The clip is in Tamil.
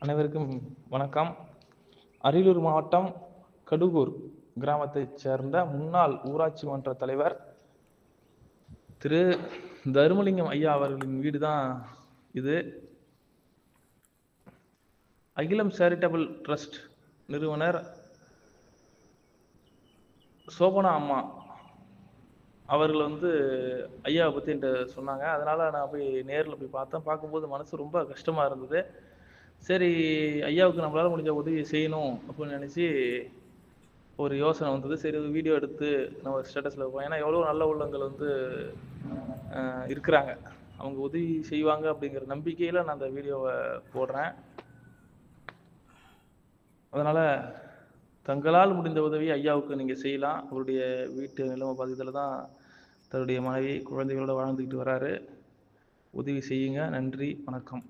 அனைவருக்கும் வணக்கம். அரியலூர் மாவட்டம் கடுகூர் கிராமத்தைச் சேர்ந்த முன்னாள் ஊராட்சி மன்ற தலைவர் திரு தர்மலிங்கம் ஐயா அவர்களின் வீடு தான் இது. அகிலம் சேரிட்டபிள் ட்ரஸ்ட் நிறுவனர் சோபனா அம்மா அவர்கள் ஐயாவை பற்றி என்கிட்ட சொன்னாங்க. அதனால் நான் போய் நேரில் போய் பார்த்தேன். பார்க்கும்போது மனசு ரொம்ப கஷ்டமாக இருந்தது. சரி, ஐயாவுக்கு நம்மளால் முடிஞ்ச உதவி செய்யணும் அப்படின்னு நினச்சி ஒரு யோசனை வந்தது. சரி, ஒரு வீடியோ எடுத்து நம்ம ஸ்டேட்டஸில் வைப்போம். ஏன்னா எவ்வளோ நல்ல உள்ளங்கள் இருக்கிறாங்க, அவங்க உதவி செய்வாங்க அப்படிங்கிற நம்பிக்கையில் நான் அந்த வீடியோவை போடுறேன். அதனால் தங்களால் முடிந்த உதவி ஐயாவுக்கு நீங்கள் செய்யலாம். அவருடைய வீட்டு நிலைமை பகுதியில் தான் தன்னுடைய மனைவி குழந்தைகளோடு வாழ்ந்துக்கிட்டு வராரு. உதவி செய்யுங்க. நன்றி, வணக்கம்.